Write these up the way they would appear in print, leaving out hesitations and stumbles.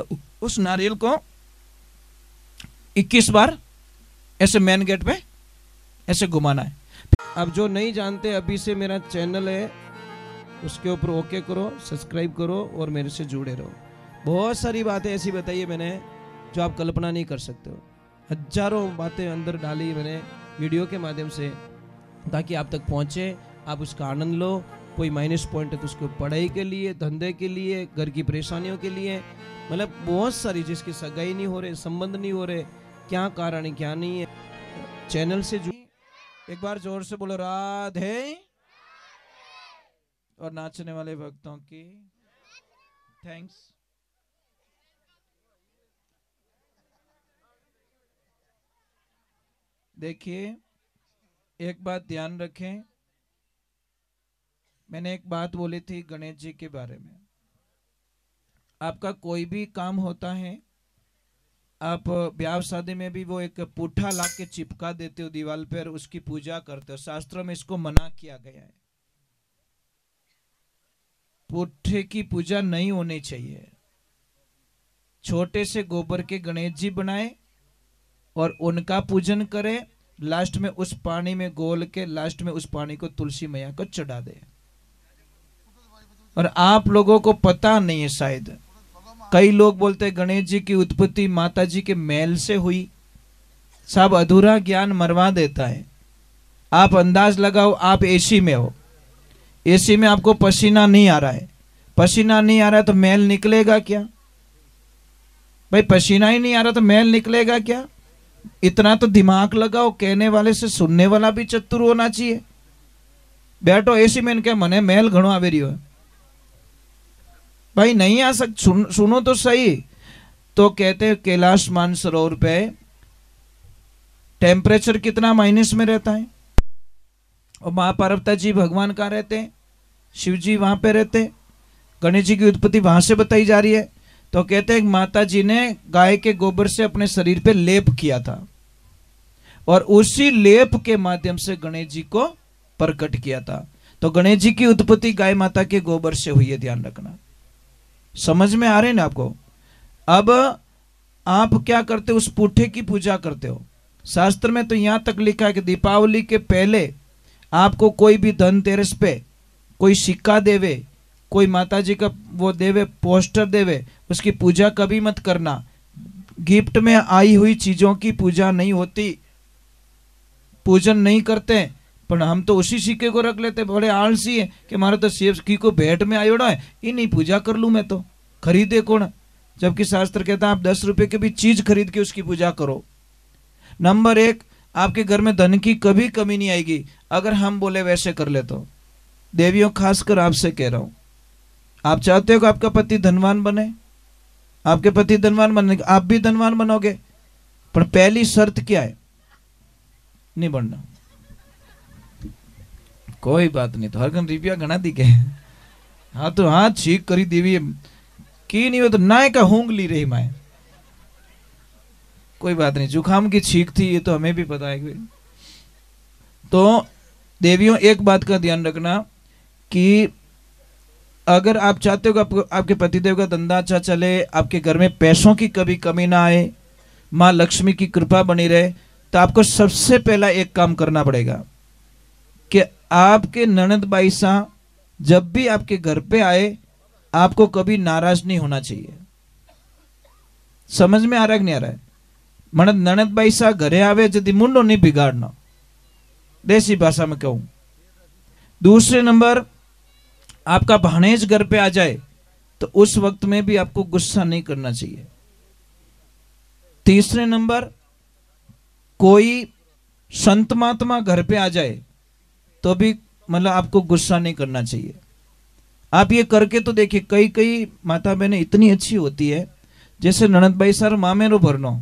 तो उस नारियल को 21 बार ऐसे मेन गेट पे ऐसे घुमाना है। अब जो नहीं जानते, अभी से मेरा चैनल है उसके ऊपर ओके करो, सब्सक्राइब करो और मेरे से जुड़े रहो। बहुत सारी बातें ऐसी बताई है मैंने जो आप कल्पना नहीं कर सकते हो। हजारों बातें अंदर डाली मैंने वीडियो के माध्यम से, ताकि आप तक पहुंचे, आप उसका आनंद लो। कोई माइनस पॉइंट है तो उसको पढ़ाई के लिए, धंधे के लिए, घर की परेशानियों के लिए, मतलब बहुत सारी, जिसकी सगाई नहीं हो रहे, संबंध नहीं हो रहे, क्या कारण है क्या नहीं है, चैनल से एक बार जोर से बोलो राधे। और नाचने वाले भक्तों की थैंक्स। देखिए एक बात ध्यान रखें, मैंने एक बात बोली थी गणेश जी के बारे में। आपका कोई भी काम होता है, आप ब्याह शादी में भी वो एक पुट्ठा ला के चिपका देते हो दीवार पर, उसकी पूजा करते हो। शास्त्रों में इसको मना किया गया है, पुट्ठे की पूजा नहीं होनी चाहिए। छोटे से गोबर के गणेश जी बनाए और उनका पूजन करे, लास्ट में उस पानी में गोल के लास्ट में उस पानी को तुलसी मैया को चढ़ा दे। और आप लोगों को पता नहीं है शायद, कई लोग बोलते हैं गणेश जी की उत्पत्ति माता जी के मैल से हुई। सब अधूरा ज्ञान मरवा देता है। आप अंदाज लगाओ, आप एसी में हो, एसी में आपको पसीना नहीं आ रहा है, पसीना नहीं आ रहा है तो मैल निकलेगा क्या भाई? पसीना ही नहीं आ रहा तो मैल निकलेगा क्या? इतना तो दिमाग लगाओ, कहने वाले से सुनने वाला भी चतुर होना चाहिए। बैठो एसी में क्या मने मैल घणो आवे रही हो भाई, नहीं आ सक, सुनो तो सही। तो कहते हैं कैलाश मानसरोवर पे टेम्परेचर कितना माइनस में रहता है, और मां पार्वती जी भगवान कहाँ रहते हैं? शिव जी वहां पे रहते। गणेश जी की उत्पत्ति वहां से बताई जा रही है। तो कहते हैं माता जी ने गाय के गोबर से अपने शरीर पे लेप किया था, और उसी लेप के माध्यम से गणेश जी को प्रकट किया था। तो गणेश जी की उत्पत्ति गाय माता के गोबर से हुई है, ध्यान रखना। समझ में आ रहे हैं ना आपको? अब आप क्या करते हो? उस पुट्ठे की पूजा करते हो। शास्त्र में तो यहां तक लिखा है कि दीपावली के पहले आपको कोई भी धनतेरस पे कोई सिक्का देवे, कोई माता जी का वो देवे, पोस्टर देवे, उसकी पूजा कभी मत करना। गिफ्ट में आई हुई चीजों की पूजा नहीं होती, पूजन नहीं करते। पर हम तो उसी सिक्के को रख लेते, बड़े आलसी है कि हमारा तो सिक्के को भेंट में आयोड़ा है, ये नहीं पूजा कर लूं मैं तो, खरीदे कौन? जबकि शास्त्र कहता है आप 10 रुपए की भी चीज खरीद के उसकी पूजा करो। नंबर 1, आपके घर में धन की कभी कमी नहीं आएगी अगर हम बोले वैसे कर ले तो। देवियों खासकर आपसे कह रहा हूं, आप चाहते हो कि आपका पति धनवान बने, आपके पति धनवान बने, आप भी धनवान बनोगे, पर पहली शर्त क्या है? नहीं बनना। कोई बात नहीं, तो हर गन रुपया घना दिखे। हाँ तो हाँ ठीक करी देवी की नहीं हो तो ना का होंग ली रही माए। कोई बात नहीं, जुखाम की छींक थी, ये तो हमें भी पता है। तो देवियों एक बात का ध्यान रखना कि अगर आप चाहते हो कि आपके पतिदेव का धंधा अच्छा चले, आपके घर में पैसों की कभी कमी ना आए, माँ लक्ष्मी की कृपा बनी रहे, तो आपको सबसे पहला एक काम करना पड़ेगा कि आपके ननद बाई साहब जब भी आपके घर पे आए, आपको कभी नाराज नहीं होना चाहिए। समझ में आ रहा है कि नहीं आ रहा है? मन ननद बाई साहब घरे आवे यदि मुंडो नहीं बिगाड़ना, देसी भाषा में कहूं। दूसरे नंबर, आपका भाणेज घर पे आ जाए तो उस वक्त में भी आपको गुस्सा नहीं करना चाहिए। तीसरे नंबर, कोई संत महात्मा घर पे आ जाए तो भी मतलब आपको गुस्सा नहीं करना चाहिए। आप ये करके तो देखिए, कई कई माता बहनें इतनी अच्छी होती है, जैसे ननद भाई सर मामेरो भरनो,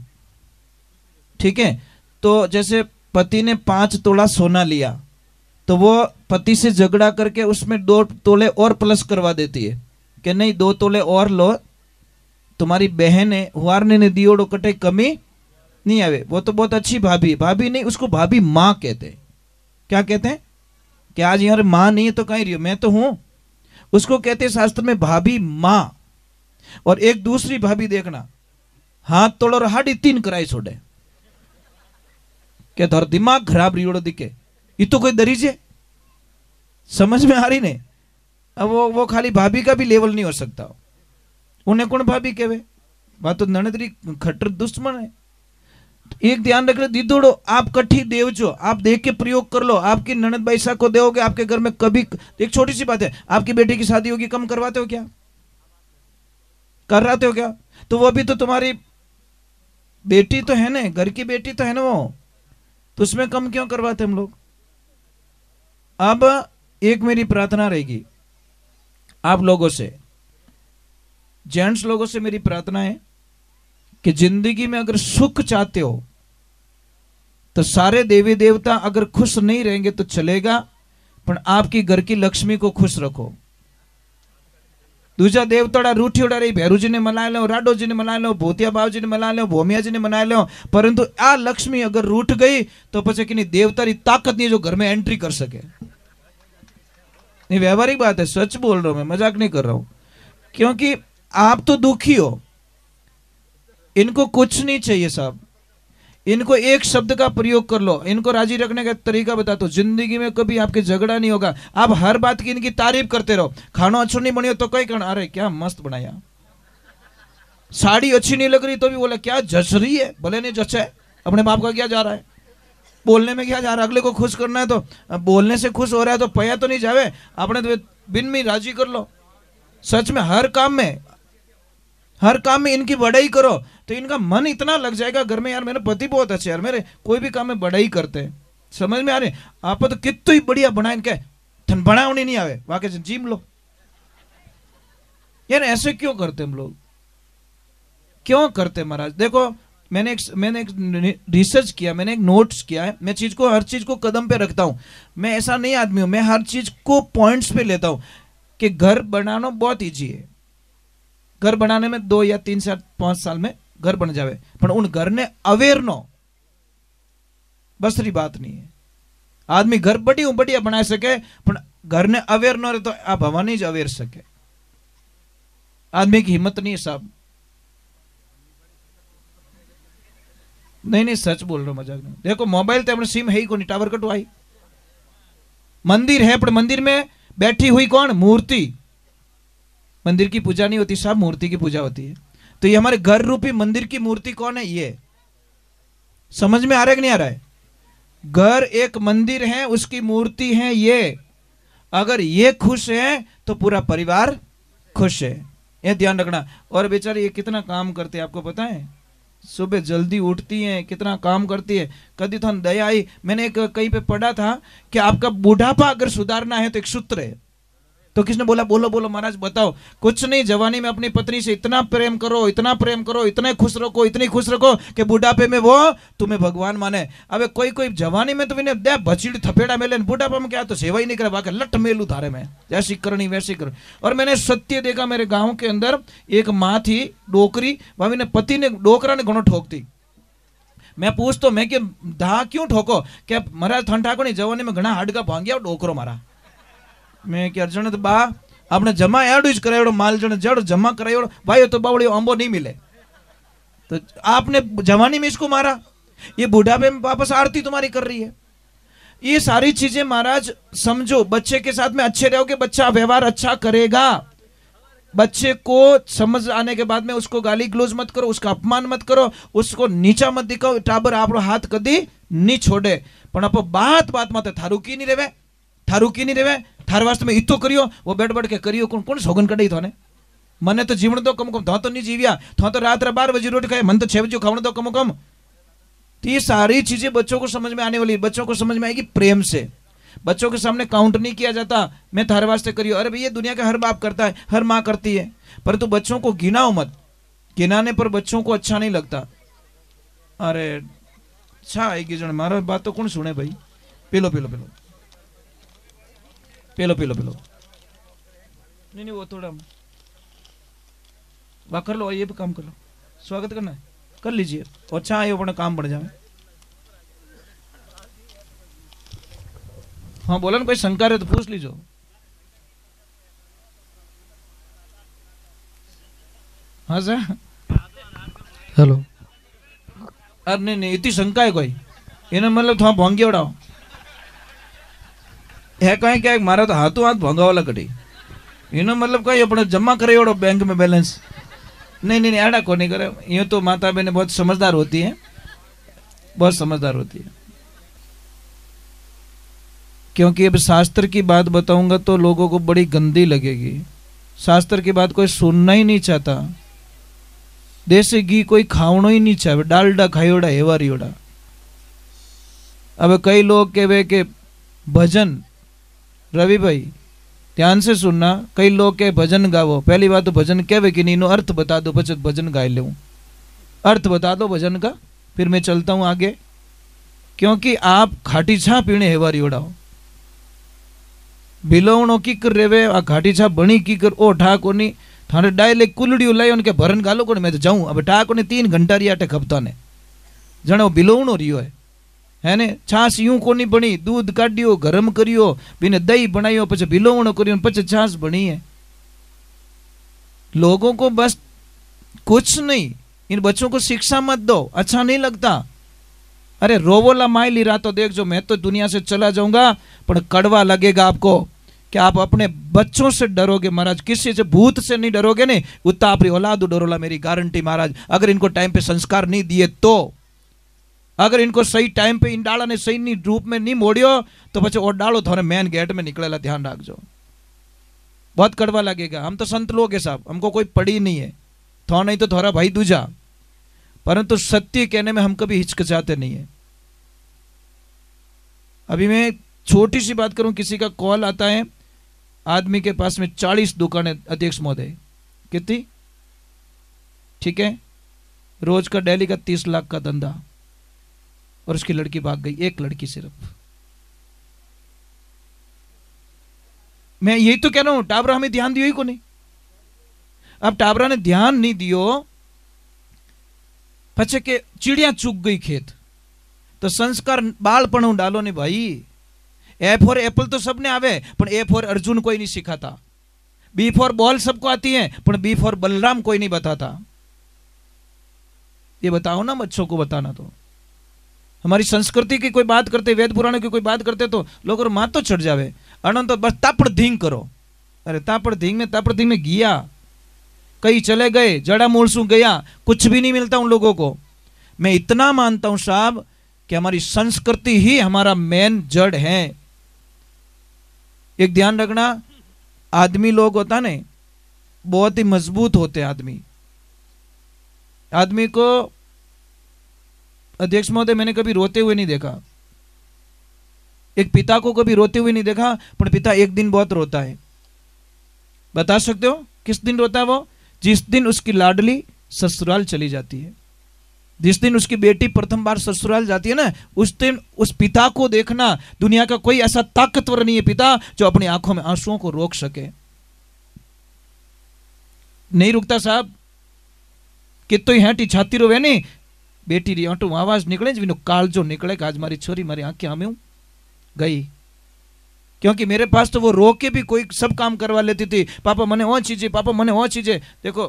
ठीक है, तो जैसे पति ने 5 तोला सोना लिया तो वो पति से झगड़ा करके उसमें 2 तोले और प्लस करवा देती है कि नहीं 2 तोले और लो, तुम्हारी बहन है हुआरने ने दियोड़ो कटे कमी नहीं आवे। वो तो बहुत अच्छी भाभी, भाभी नहीं उसको भाभी माँ कहते हैं। क्या कहते हैं कि आज यहाँ माँ नहीं है तो कहीं रही हो, मैं तो हूं। उसको कहते हैं शास्त्र में भाभी माँ। और एक दूसरी भाभी देखना हाथ तोड़ और 3.5 कराई छोड़े क्या धर दिमाग खराब रियोड़ो दिखे ये तो कोई दरीजे समझ में आ रही ने। अब वो खाली भाभी का भी लेवल नहीं हो सकता। उन्हें कौन भाभी कहवे बात तो ननदरी खट्टर दुश्मन है। एक ध्यान रख लो दीदोड़ो आप कट्ठी देवजो आप देख के प्रयोग कर लो। आपकी ननद बैसा को दोगे आपके घर में कभी एक छोटी सी बात है आपकी बेटी की शादी होगी कम करवाते हो क्या कराते हो क्या। तो वो भी तो तुम्हारी बेटी तो है ना घर की बेटी तो है ना वो तो उसमें कम क्यों करवाते हम लोग। अब एक मेरी प्रार्थना रहेगी आप लोगों से जेंट्स लोगों से मेरी प्रार्थना है कि जिंदगी में अगर सुख चाहते हो तो सारे देवी देवता अगर खुश नहीं रहेंगे तो चलेगा पर आपकी घर की लक्ष्मी को खुश रखो। दूसरा देवताड़ा रूठी उड़ा रही भैरू जी ने मना लो राडो जी ने मना लो भूतिया बाबू जी ने मना लो भोमिया जी ने मना लो परंतु आ लक्ष्मी अगर रूठ गई तो पछे कि नहीं देवता की ताकत नहीं जो घर में एंट्री कर सके। नहीं व्यवहारिक बात है सच बोल रहा हूं मैं मजाक नहीं कर रहा हूं क्योंकि आप तो दुखी हो इनको कुछ नहीं चाहिए साहब। इनको एक शब्द का प्रयोग कर लो इनको राजी रखने का तरीका बता दो जिंदगी में कभी आपके झगड़ा नहीं होगा। आप हर बात की इनकी तारीफ करते रहो। खाना अच्छा नहीं बनियो तो कई कहना अरे क्या मस्त बनाया साड़ी अच्छी नहीं लग रही तो भी बोला क्या जच रही है भले नहीं जचा है अपने बाप का क्या जा रहा है बोलने में क्या जा रहा है अगले को खुश करना है तो बोलने से खुश हो रहा है तो पया तो नहीं जावे अपने तो बिन में राजी कर लो। सच में हर काम में इनकी बढ़ाई करो तो इनका मन इतना लग जाएगा घर में यार मेरे पति बहुत अच्छे यार मेरे कोई भी काम में बढ़ाई करते हैं। समझ में आ रहे आप तो कितना ही बढ़िया बनाए इनके थन बनावनी नहीं आवे वाके जीम लो यार ऐसे क्यों करते हम लोग क्यों करते महाराज। देखो मैंने एक रिसर्च किया मैंने एक नोट्स किया है मैं हर चीज को कदम पे रखता हूं। मैं ऐसा नहीं आदमी हूं मैं हर चीज को पॉइंट्स पे लेता हूं कि घर बनाना बहुत इजी है। घर बनाने में 2 या 3 साल 5 साल में घर बन जावे पर उन घर ने अवेयर नो बसरी बात नहीं है। आदमी घर बढ़िया बना सके पर घर ने अवेयर नो रहे तो आप हवा नहीं अवेयर सके। आदमी की हिम्मत नहीं है साहब। नहीं सच बोल रहा हूं मजाक नहीं। देखो मोबाइल तो अपने सिम है ही कोनी टावर कटवाई मंदिर है पर मंदिर में बैठी हुई कौन मूर्ति। मंदिर की पूजा नहीं होती साहब मूर्ति की पूजा होती है। तो ये हमारे घर रूपी मंदिर की मूर्ति कौन है ये समझ में आ रहा है कि नहीं आ रहा है। घर एक मंदिर है उसकी मूर्ति है ये। अगर ये खुश है तो पूरा परिवार खुश है ये ध्यान रखना। और बेचारी ये कितना काम करते हैं आपको पता है सुबह जल्दी उठती हैं कितना काम करती है। कभी तो दया आई मैंने एक कहीं पे पढ़ा था कि आपका बुढ़ापा अगर सुधारना है तो एक सूत्र है। तो किसने बोला बोलो बोलो महाराज बताओ। कुछ नहीं जवानी में अपनी पत्नी से इतना प्रेम करो इतने खुश रखो इतनी खुश रखो कि बुढ़ापे में वो तुम्हें भगवान माने। अब कोई जवानी में तो विनय दे भचीड़ी थपेड़ा मेले बुढ़ापा में क्या तो सेवा ही नहीं करे बाकी लट मेलू थारे में जैसी करनी वैसी कर। और मैंने सत्य देखा मेरे गाँव के अंदर एक माँ थी डोकरी भाभी ने पति ने डोकरा ने घणो ठोकती। मैं पूछतो मैं कि धा क्यों ठोको क्या महाराज थन ठाको नहीं जवानी में घना हाडका भांग्या डोकरो मारा। मैं क्या अर्जुन तो बा आपने जमा एडू ज करायो माल जण जड़ जमा करायो भाई तो बावड़ी अंबो नहीं मिले तो आपने जवानी में इसको मारा ये बुढ़ापे में वापस आरती तुम्हारी कर रही है। ये सारी चीजें महाराज समझो बच्चे के साथ में अच्छे रहोगे बच्चा व्यवहार अच्छा करेगा। बच्चे को समझ आने के बाद में उसको गाली गलौज मत करो उसका अपमान मत करो उसको नीचा मत दिखाओ। टाबर आपरो हाथ कदी नहीं छोड़े पण आप बात मत थारू की नहीं रेवे थार वास्ते में इतो करियो वो बैठ के करियो कौन सोगन कढ़ी थाने मने तो जीवन दो कम तो नहीं जीविया तो रात 12 बजे रोटी खाए मन तो 6 बजे खावन दो कम। तो ये सारी चीजें बच्चों को समझ में आने वाली बच्चों को समझ में आएगी प्रेम से। बच्चों के सामने काउंट नहीं किया जाता मैं थारे वास्ते करियो अरे भैया दुनिया का हर बाप करता है हर माँ करती है परंतु बच्चों को गिनाओ मत। गिनाने पर बच्चों को अच्छा नहीं लगता। अरे अच्छा आएगी जन मारा बात तो कौन सुने भाई पेलो नहीं वो थोड़ा वाह कर लो ये भी काम कर लो स्वागत करना है कर लीजिए और अच्छा आए अपना काम बढ़ जाए। हाँ बोला ना कोई शंका है तो पूछ लीजिए। हाँ सर। हेलो। अरे नहीं इतनी शंका है कोई एने मतलब थोड़ा भोंगी उड़ाओ है कहीं क्या मारा तो हाथों हाथ भोंगा वाला कटी इनो मतलब कहीं अपने जमा करे ओड़ो बैंक में बैलेंस नहीं ऐडा को नहीं करे। यूँ तो माता बहने बहुत समझदार होती है, बहुत समझदार होती है। क्योंकि अब शास्त्र की बात बताऊंगा तो लोगों को बड़ी गंदी लगेगी। शास्त्र की बात कोई सुनना ही नहीं चाहता। देसी घी कोई खावणो ही नहीं चाहे, डालडा खायोड़ा हेवारीओड़ा। अब कई लोग कहे कि भजन, रवि भाई ध्यान से सुनना, कई लोग के भजन गावो। पहली बात तो भजन कहवे कि नहीं, अर्थ बता दो पछत भजन गाय ले। अर्थ बता दो भजन का, फिर मैं चलता हूं आगे। क्योंकि आप खाटी छा पीने हेवारी उड़ाओ, बिलोवणो की कर रेवे आ खाटी छा बनी की कर ओ ठा कोनी थाने डायलेक्ट कुलड़ी लाई उनके भरन गालो को मैं तो जाऊं। अब ठा कोनी 3 घंटा रिया टे खपता ने जणो बिलोवणो रियो है ने। छास यूं कोनी बनी, दूध काढ़ियो गरम करियो बिने दही बनाइयो पछे बिलोवणो करियो पछे छास बनी है। लोगों को बस कुछ नहीं, इन बच्चों को शिक्षा मत दो, अच्छा नहीं लगता। अरे रोवोला माइली रातों देख जो मैं तो दुनिया से चला जाऊंगा, पर कड़वा लगेगा आपको कि आप अपने बच्चों से डरोगे महाराज। किसी से भूत से नहीं डरोगे नहीं, उतना अपनी औलाद डरोला, मेरी गारंटी महाराज। अगर इनको टाइम पे संस्कार नहीं दिए तो, अगर इनको सही टाइम पे इन डाला ने सही नहीं रूप में नहीं मोड़ियो तो बच्चे और डालो थोड़े मेन गेट में निकलेला, ध्यान रखो। बहुत कड़वा लगेगा। हम तो संत लोग हैं साहब, हमको कोई पड़ी नहीं है, थोड़ा नहीं तो थोड़ा भाई दूजा, परंतु सत्य कहने में हम कभी हिचकिचाते नहीं है। अभी मैं छोटी सी बात करूं, किसी का कॉल आता है, आदमी के पास में 40 दुकानें, अध्यक्ष महोदय कितनी, ठीक है, रोज का डेली का 30 लाख का धंधा, और उसकी लड़की भाग गई, एक लड़की सिर्फ। मैं यही तो कह रहा हूं, टाबरा हमें ध्यान दियो ही को नहीं। अब टाबरा ने ध्यान नहीं दियो, पछे के चिड़िया चूक गई खेत, तो संस्कार बालपण डालो ने भाई। ए फॉर एप्पल तो सबने आवे, पर ए फॉर अर्जुन कोई नहीं सिखाता। बी फॉर बॉल सबको आती है, पर बी फॉर बलराम कोई नहीं बताता। ये बताओ ना बच्चों को बताना। तो हमारी संस्कृति की कोई बात करते, वेद पुराणों की कोई बात करते तो लोग और माँ तो चढ़ जावे, अनंत तो बस तापड़ धींग करो। अरे तापड़ धींग में गया, कई चले गए, जड़ा मूल सु गया, कुछ भी नहीं मिलता उन लोगों को। मैं इतना मानता हूं साहब कि हमारी संस्कृति ही हमारा मेन जड़ है। एक ध्यान रखना, आदमी लोग होता ने बहुत ही मजबूत होते। आदमी को, अध्यक्ष महोदय, मैंने कभी रोते हुए नहीं देखा। एक पिता को कभी रोते हुए नहीं देखा, पर पिता एक दिन बहुत रोता है। बता सकते हो किस दिन रोता है वो? जिस दिन उसकी लाडली ससुराल चली जाती है, जिस दिन उसकी बेटी प्रथम बार ससुराल जाती है ना, उस दिन उस पिता को देखना। दुनिया का कोई ऐसा ताकतवर नहीं है पिता जो अपनी आंखों में आंसुओं को रोक सके। नहीं रुकता साहब, कितो ही हेटी छाती रोवे नहीं, बेटी री आटो आवाज निकले जी काल जो निकले कि आज मारी छोरी मारी आंखें हमें गई। क्योंकि मेरे पास तो वो रो के भी कोई सब काम करवा लेती थी, पापा मने वो चीजें, पापा मने वो चीजें। देखो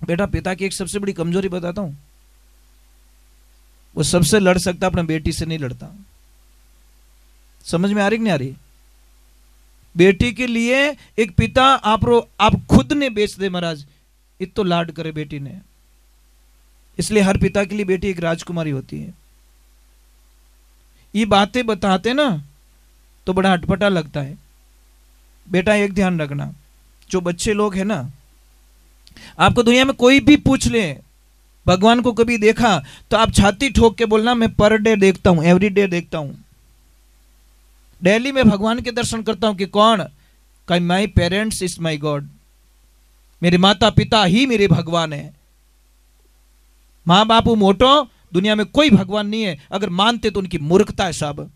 बेटा, पिता की एक सबसे बड़ी कमजोरी बताता हूं, वो सबसे लड़ सकता, अपने बेटी से नहीं लड़ता। समझ में आ रही कि नहीं आ रही? बेटी के लिए एक पिता आप खुद ने बेच दे महाराज, इतो लाड करे बेटी ने। इसलिए हर पिता के लिए बेटी एक राजकुमारी होती है। ये बातें बताते ना तो बड़ा अटपटा लगता है। बेटा एक ध्यान रखना, जो बच्चे लोग हैं ना, आपको दुनिया में कोई भी पूछ ले भगवान को कभी देखा तो आप छाती ठोक के बोलना मैं पर डे देखता हूं, एवरी डे देखता हूं, डेली में भगवान के दर्शन करता हूं। कि कौन? कहीं my parents is my God, मेरे माता पिता ही मेरे भगवान है। माँ बापू मोटो, दुनिया में कोई भगवान नहीं है। अगर मानते तो उनकी मूर्खता है साहब।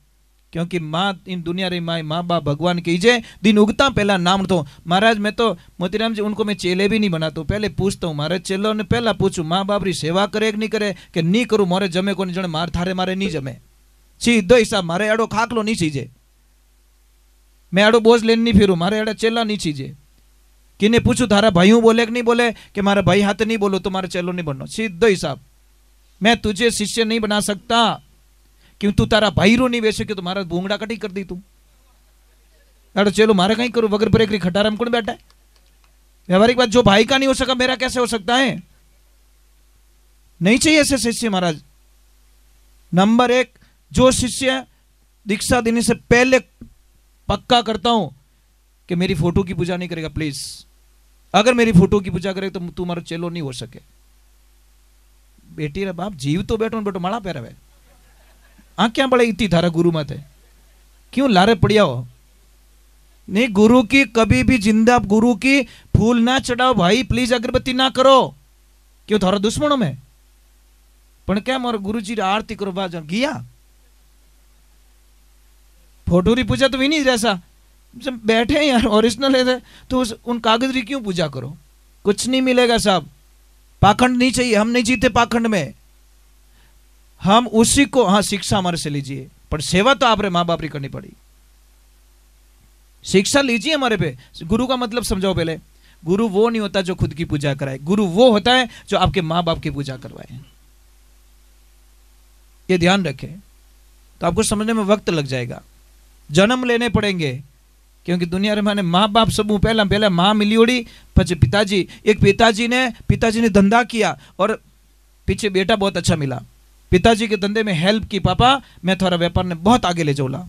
क्योंकि माँ इन दुनिया रे माँ बाप भगवान कीजिए, दिन उगता पहला नाम तो महाराज। मैं तो मोतीराम जी उनको मैं चेले भी नहीं बनाता हूँ, पहले पूछता हूँ महाराज चेलों ने, पहला पूछू माँ बाप री सेवा करे कि नहीं करे, कि नहीं करूँ मोरे जमे को नहीं जने, मार थारे मारे नहीं जमे, सीधो हिसाब, मारे एडो खाकलो नहीं चीजे, मैं एडो बोझ लेने नहीं फिरू, मारे एडा चेला नहीं चीजे। किने पूछू थारा भाई बोले कि नहीं बोले कि मारा भाई हाथ नहीं बोलो तुम्हारे चेलो नहीं बनना, सीधो हिसाब। मैं तुझे शिष्य नहीं बना सकता क्यों तू तारा भाई रो नहीं वैसे कि तुम्हारा भूंगड़ा कटी कर दी तू। अरे चलो मारे कहीं करो वगर ब्रेक खटारा में कौन बैठा है। व्यवहारिक बात, जो भाई का नहीं हो सका मेरा कैसे हो सकता है। नहीं चाहिए ऐसे शिष्य महाराज। नंबर 1, जो शिष्य दीक्षा देने से पहले पक्का करता हूं कि मेरी फोटो की पूजा नहीं करेगा प्लीज। अगर मेरी फोटो की पूजा करे तो तुम्हारा चेलो नहीं हो सके। बेटी रे बाप जीव तो बैठो बैठो माड़ा पैरवे आ क्या बड़े इतनी धारा गुरु मत है क्यों लारे पड़िया हो। नहीं गुरु की कभी भी जिंदा गुरु की फूल ना चढ़ाओ भाई प्लीज, अगरबत्ती ना करो क्यों थारा दुश्मनों में। पण क्या मारो गुरु जी आरती करो बाज गया। फोटो री पूजा तो भी नहीं जैसा जब बैठे हैं यार ओरिजिनल है तो उन कागज री क्यों पूजा करो। कुछ नहीं मिलेगा साहब, पाखंड नहीं चाहिए। हम नहीं जीते पाखंड में, हम उसी को, हाँ शिक्षा हमारे से लीजिए पर सेवा तो आप माँ बाप री करनी पड़ी। शिक्षा लीजिए हमारे पे। गुरु का मतलब समझाओ पहले। गुरु वो नहीं होता जो खुद की पूजा कराए, गुरु वो होता है जो आपके माँ बाप की पूजा करवाए। ये ध्यान रखें तो आपको समझने में वक्त लग जाएगा। जन्म लेने पड़ेंगे क्योंकि दुनिया में माँ बाप सब पहला पहला माँ मिली ओड़ी पीछे पिताजी। एक पिताजी ने धंधा किया और पीछे बेटा बहुत अच्छा मिला। पिताजी के धंधे में हेल्प की, पापा मैं थोड़ा व्यापार ने बहुत आगे ले जाऊला,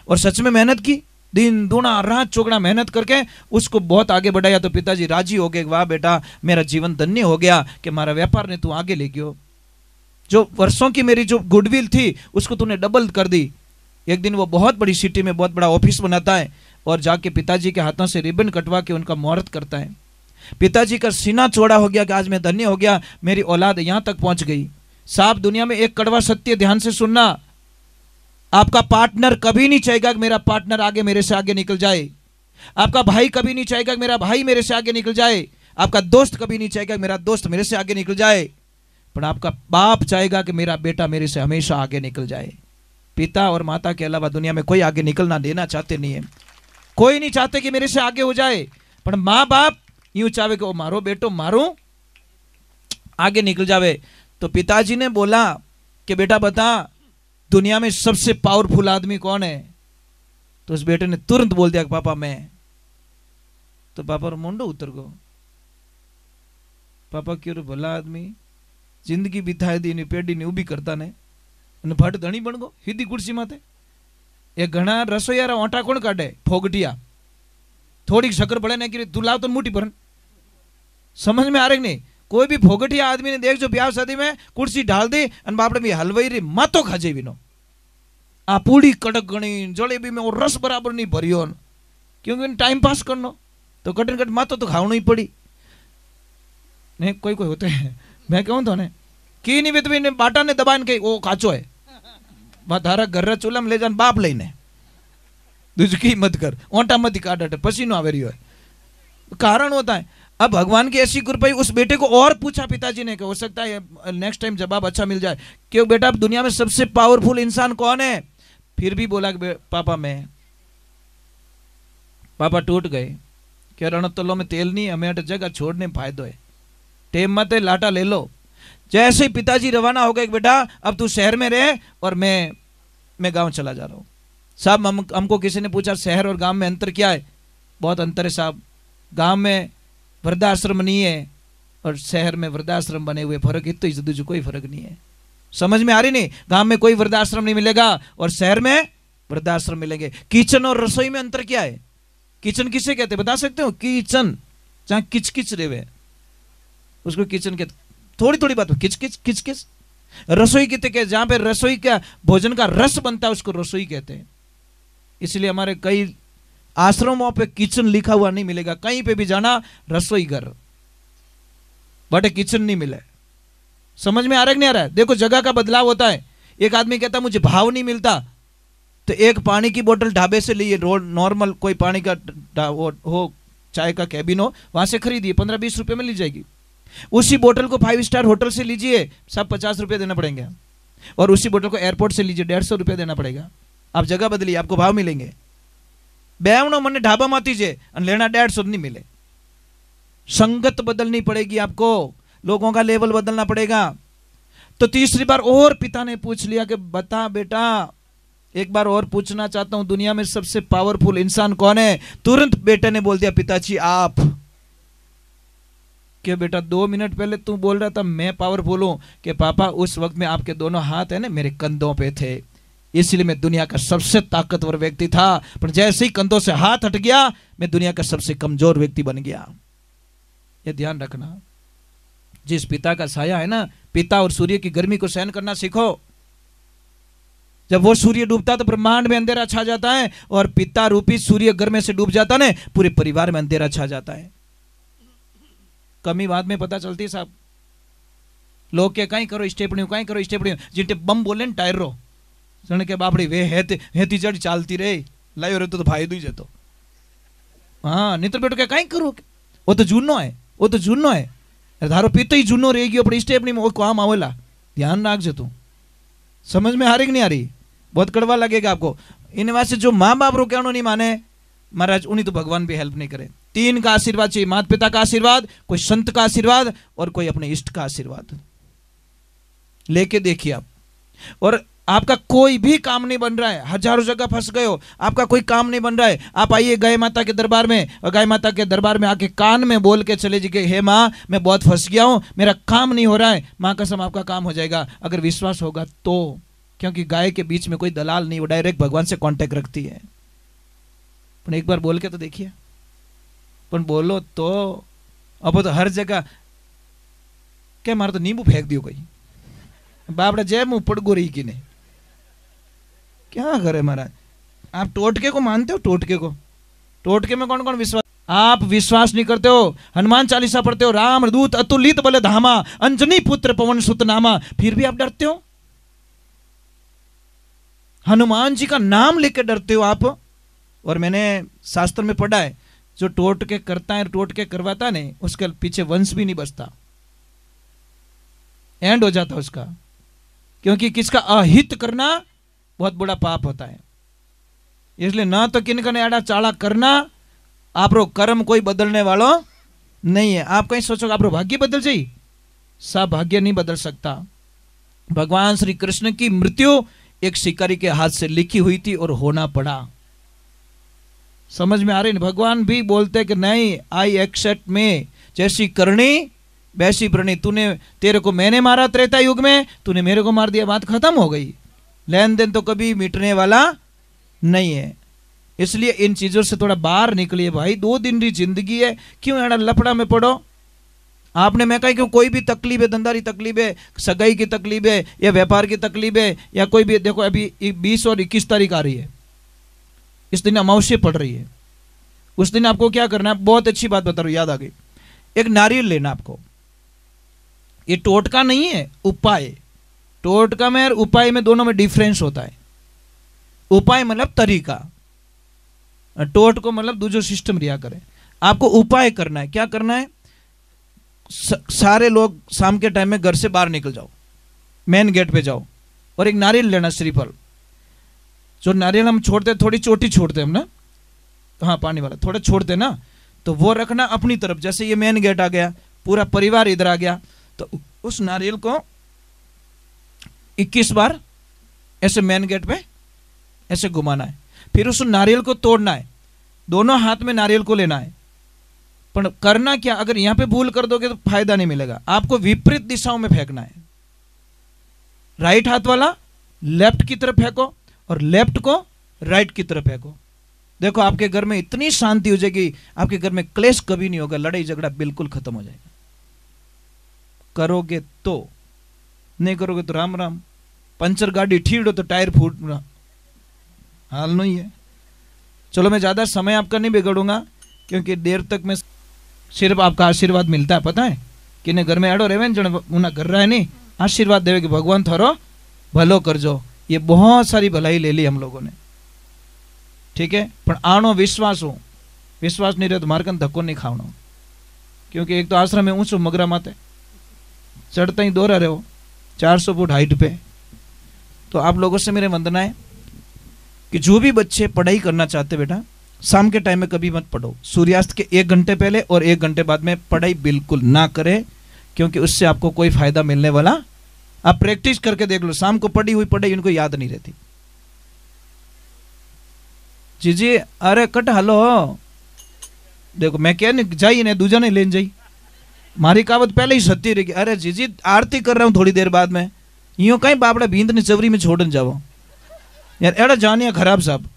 और सच में मेहनत की, दिन दूना रात चौगना मेहनत करके उसको बहुत आगे बढ़ाया। तो पिताजी राजी हो गए, वाह बेटा मेरा जीवन धन्य हो गया कि हमारा व्यापार ने तू आगे ले गयो। जो वर्षों की मेरी जो गुडविल थी उसको तूने डबल कर दी। एक दिन वो बहुत बड़ी सिटी में बहुत बड़ा ऑफिस बनाता है और जाके पिताजी के हाथों से रिबन कटवा के उनका मुहूर्त करता है। पिताजी का सीना चौड़ा हो गया कि आज मैं धन्य हो गया, मेरी औलाद यहां तक पहुंच गई। साहब दुनिया में एक कड़वा सत्य ध्यान से सुनना, आपका पार्टनर कभी नहीं चाहेगा कि मेरा पार्टनर आगे मेरे से आगे निकल जाए। आपका भाई कभी नहीं चाहेगा कि मेरा भाई मेरे से आगे निकल जाए। आपका दोस्त कभी नहीं चाहेगा कि मेरा दोस्त मेरे से आगे निकल जाए। पर आपका बाप चाहेगा कि मेरा बेटा मेरे से हमेशा आगे निकल जाए। पिता और माता के अलावा दुनिया में कोई आगे निकलना देना चाहते नहीं है। कोई नहीं चाहते कि मेरे से आगे हो जाए, पर माँ बाप यूं चाहे कि वो मारो बेटो मारो आगे निकल जावे। तो पिताजी ने बोला कि बेटा बता दुनिया में सबसे पावरफुल आदमी कौन है। तो उस बेटे ने तुरंत बोल दिया पापा मैं। तो पापा रो मुंडो उतर गो। पापा क्यों भला आदमी जिंदगी बिताए दी नी पेड़ी ने उभी करता ने અને ભટ ધણી બન ગો સીધી कुर्सी माथे। ये घना रसोईयारा ओंटा कोण काढे फोगटिया थोड़ी शक्कर पड़े ने कि तू लाव तो मुठी पर। समझ में आ रही नहीं। कोई भी फोगटिया आदमी ने देख जो ब्याह शादी में कुर्सी ढाल दी और बापड़े भी हलवाई री मातो खा जेवी नो आ पूड़ी कड़क गणी जलेबी में और रस बराबर नहीं भरियो क्योंकि टाइम पास करनो तो कटन कट मातो तो खावनो ही पड़ी। नहीं कोई कोई होते हैं मैं कहूँ तो ने की नहीं भी ने बाटा ने दबान के वो काचो है धारा घर चूल्हा में ले जान बाप लईने दूसरी मत कर ओंटा मत काट पसीनो आवे रही है। कारण होता है अब भगवान की ऐसी कृपा उस बेटे को और पूछा पिताजी ने कि हो सकता है नेक्स्ट टाइम जवाब अच्छा मिल जाए कि बेटा दुनिया में सबसे पावरफुल इंसान कौन है। फिर भी बोला कि पापा मैं। पापा टूट गए कि रणतलो में तेल नहीं हमें जगह छोड़ने फायदो है टेम मत लाटा ले लो। जैसे ही पिताजी रवाना हो गए बेटा अब तू शहर में रहे और मैं गांव चला जा रहा हूँ। साहब हमको किसी ने पूछा शहर और गांव में अंतर क्या है। बहुत अंतर है साहब। गांव में वृद्धाश्रम नहीं है और शहर में वृद्धाश्रम बने हुए, फर्क इतना ही दूसरा कोई फर्क नहीं है। समझ में आ रही नहीं। गांव में कोई वृद्धाश्रम नहीं मिलेगा और शहर में वृद्धाश्रम मिलेंगे। किचन और रसोई में अंतर क्या है। किचन किसे कहते बता सकते हो। किचन जहां किचकिच रेवे उसको किचन कहते। थोड़ी थोड़ी बात किच किच किच किच। रसोई कहते हैं जहां पे रसोई का भोजन का रस बनता है उसको रसोई कहते हैं। इसलिए हमारे कई आश्रमों पे किचन लिखा हुआ नहीं मिलेगा। कहीं पे भी जाना रसोई घर बट किचन नहीं मिले। समझ में आ रहा है नहीं आ रहा है। देखो जगह का बदलाव होता है। एक आदमी कहता मुझे भाव नहीं मिलता तो एक पानी की बोतल ढाबे से लिए रोड नॉर्मल कोई पानी का हो चाय का कैबिन हो वहां से खरीदिए 15-20 रुपए में ली जाएगी। उसी बोतल को 5 स्टार होटल से लीजिए सब 50 रुपए देना पड़ेंगे और उसी बोतल को एयरपोर्ट से लीजिए 150 रुपए देना पड़ेगा। आप जगह बदलिए आपको भाव मिलेंगे। बेवनो मने ढाबा माती जे लेना 150 नहीं मिले। संगत बदलनी पड़ेगी, आपको लोगों का लेवल बदलना पड़ेगा। तो तीसरी बार और पिता ने पूछ लिया कि बता बेटा, एक बार और पूछना चाहता हूं, दुनिया में सबसे पावरफुल इंसान कौन है? तुरंत बेटे ने बोल दिया, पिताजी आप। क्या बेटा 2 मिनट पहले तू बोल रहा था मैं पावरफुल हूं? कि पापा उस वक्त में आपके दोनों हाथ है ना मेरे कंधों पे थे, इसलिए मैं दुनिया का सबसे ताकतवर व्यक्ति था, पर जैसे ही कंधों से हाथ हट गया मैं दुनिया का सबसे कमजोर व्यक्ति बन गया। ये ध्यान रखना, जिस पिता का साया है ना, पिता और सूर्य की गर्मी को सहन करना सीखो। जब वो सूर्य डूबता तो ब्रह्मांड में अंधेरा छा जाता है, और पिता रूपी सूर्य गर्मी से डूब जाता है, पूरे परिवार में अंधेरा छा जाता है। कमी बाद में पता चलती साहब। लोग के कहीं करो स्टेपनी, कहीं करो स्टेपनी, जिनटे बम बोले न टायर रो जने के बापड़ी वे हेती जड़ चालती रे लायो रे तो फायदो ही जतो। हाँ नहीं तो बेटो के कहीं करो, वो तो जूनो है, वो तो जूनो है, धारो पीतो ही जूनो रह गयो, स्टेपनी में वो काम आवेला। ध्यान रखजो तू। समझ में आ रही कि नहीं आ रही? बहुत कड़वा लगेगा आपको। इन वास्ते जो माँ बाप रो कहनो नहीं माने महाराज, उन्हीं तो भगवान भी हेल्प नहीं करे। 3 का आशीर्वाद चाहिए, माता पिता का आशीर्वाद, कोई संत का आशीर्वाद, और कोई अपने इष्ट का आशीर्वाद लेके देखिए आप। और आपका कोई भी काम नहीं बन रहा है, हजारों जगह फंस गए हो, आपका कोई काम नहीं बन रहा है, आप आइए गाय माता के दरबार में, और गाय माता के दरबार में आके कान में बोल के चले जाइए, हे माँ मैं बहुत फंस गया हूं, मेरा काम नहीं हो रहा है। माँ कसम आपका काम हो जाएगा, अगर विश्वास होगा तो। क्योंकि गाय के बीच में कोई दलाल नहीं, वो डायरेक्ट भगवान से कांटेक्ट रखती है। पर एक बार बोल के तो देखिए, पर बोलो तो। अब तो हर जगह क्या मारो तो नींबू फेंक दियो कोई, बापड़ा जय मुंह पड़ गो रही कि नहीं, क्या करे महाराज। आप टोटके को मानते हो? टोटके को, टोटके में कौन कौन विश्वास? आप विश्वास नहीं करते हो। हनुमान चालीसा पढ़ते हो, राम दूत अतुलित बल धामा, अंजनी पुत्र पवन सुत नामा, फिर भी आप डरते हो। हनुमान जी का नाम लेकर डरते हो आप। और मैंने शास्त्र में पढ़ा है, जो टोटके करता है, टोटके करवाता है, उसके पीछे वंश भी नहीं बचता, एंड हो जाता उसका। क्योंकि किसका अहित करना बहुत बड़ा पाप होता है। इसलिए ना तो किन का आड़ा चाड़ा करना, आप रो कर्म कोई बदलने वालो नहीं है। आप कहीं सोचो आप रो भाग्य बदल जाए, सब भाग्य नहीं बदल सकता। भगवान श्री कृष्ण की मृत्यु एक शिकारी के हाथ से लिखी हुई थी और होना पड़ा। समझ में आ रही? भगवान भी बोलते कि नहीं, आई एक्सेप्ट में, जैसी करनी वैसी प्रणी। तूने, तेरे को मैंने मारा त्रेता युग में, तूने मेरे को मार दिया, बात खत्म हो गई। लेन देन तो कभी मिटने वाला नहीं है। इसलिए इन चीजों से थोड़ा बाहर निकलिए भाई। 2 दिन की जिंदगी है, क्यों एड़ा लफड़ा में पड़ो? आपने, मैं कहीं क्यों, कोई भी तकलीफ है, धंधारी तकलीफ है, सगाई की तकलीफ है, या व्यापार की तकलीफ है, या कोई भी, देखो अभी 20 और 21 तारीख आ रही है, इस दिन अमावस्या पड़ रही है। उस दिन आपको क्या करना है? बहुत अच्छी बात बता रहा हूं, याद आ गई। एक नारियल लेना आपको। ये टोटका नहीं है, उपाय। टोटका में और उपाय में दोनों में डिफरेंस होता है। उपाय मतलब तरीका, टोटको मतलब दूसरा सिस्टम रिया करे। आपको उपाय करना है। क्या करना है? सारे लोग शाम के टाइम में घर से बाहर निकल जाओ, मेन गेट पे जाओ, और एक नारियल लेना, श्रीफल। जो नारियल हम छोड़ते, थोड़ी चोटी छोड़ते हम ना, हाँ पानी वाला थोड़ा छोड़ते ना, तो वो रखना अपनी तरफ। जैसे ये मेन गेट आ गया, पूरा परिवार इधर आ गया, तो उस नारियल को 21 बार ऐसे मेन गेट पे ऐसे घुमाना है। फिर उस नारियल को तोड़ना है, दोनों हाथ में नारियल को लेना है। पर करना क्या, अगर यहां पे भूल कर दोगे तो फायदा नहीं मिलेगा। आपको विपरीत दिशाओं में फेंकना है। राइट हाथ वाला लेफ्ट की तरफ फेंको, और लेफ्ट को राइट की तरफ फेंको। देखो आपके घर में इतनी शांति हो जाएगी, आपके घर में क्लेश कभी नहीं होगा, लड़ाई झगड़ा बिल्कुल खत्म हो जाएगा। करोगे तो, नहीं करोगे तो राम राम। पंचर गाड़ी ठीड़ो तो टायर फूट हाल नहीं है। चलो मैं ज्यादा समय आपका नहीं बिगड़ूंगा, क्योंकि देर तक में सिर्फ आपका आशीर्वाद मिलता है। पता है कि घर में एडो रहे उन्हें कर रहा है नहीं, आशीर्वाद देवे कि भगवान थारो भलो करजो। ये बहुत सारी भलाई ले ली हम लोगों ने, ठीक है। पर आनो विश्वास हो, विश्वास नहीं रहे तो मारकन धक्को नहीं खावनो। क्योंकि एक तो आश्रम में ऊंचो मगरा माते चढ़ता ही दोहरा रहे हो 400 फुट हाइट पे। तो आप लोगों से मेरे वंदना है कि जो भी बच्चे पढ़ाई करना चाहते बेटा, शाम के टाइम में कभी मत पढ़ो, सूर्यास्त के 1 घंटे पहले और 1 घंटे बाद में पढ़ाई बिल्कुल ना करें, क्योंकि उससे आपको कोई फायदा मिलने वाला। आप प्रैक्टिस करके देख लो, शाम को पढ़ी हुई पढ़ाई उनको याद नहीं रहती। जी अरे कट हलो देखो, मैं क्या नहीं जाइए ने दूजा नहीं लेन जाई, मारी कहावत पहले ही सत्य रहेगी। अरे जीजी आरती कर रहा हूँ थोड़ी देर बाद में, यूं कहीं बापड़ा भींद ने चवरी में छोड़न जाओ यार, एड़ा जानिया खराब साहब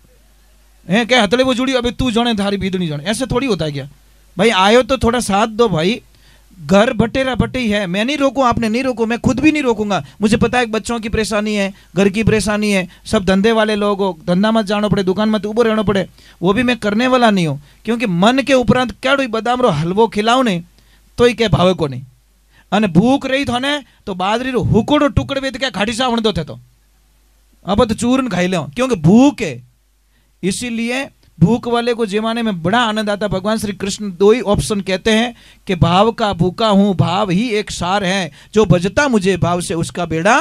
है क्या हथले वो जुड़ी, अबे तू जाने थारी भीदनी जाने, ऐसे थोड़ी होता है क्या भाई। आयो तो थोड़ा साथ दो भाई, घर बटेरा बटे ही है। मैं नहीं रोकूं, आपने नहीं रोको, मैं खुद भी नहीं रोकूंगा। मुझे पता है बच्चों की परेशानी है, घर की परेशानी है, सब धंधे वाले लोग हो, धंधा मत जाना पड़े, दुकान मत उबो रहना पड़े, वो भी मैं करने वाला नहीं हूँ। क्योंकि मन के उपरांत क्या बादाम रो हलवो खिलाओ ने तो ही क्या भावे को नहीं, अने भूख रही थो ने तो बाजरी रो हुकोड़ो टुकड़ वेद क्या घाटी सा दो थे तो अब तो चूरन खाई लो, क्योंकि भूख है। इसीलिए भूख वाले को जमाने में बड़ा आनंद आता। भगवान श्री कृष्ण 2 ही ऑप्शन कहते हैं कि भाव का भूखा हूं, भाव ही एक सार है, जो बजता मुझे भाव से उसका बेड़ा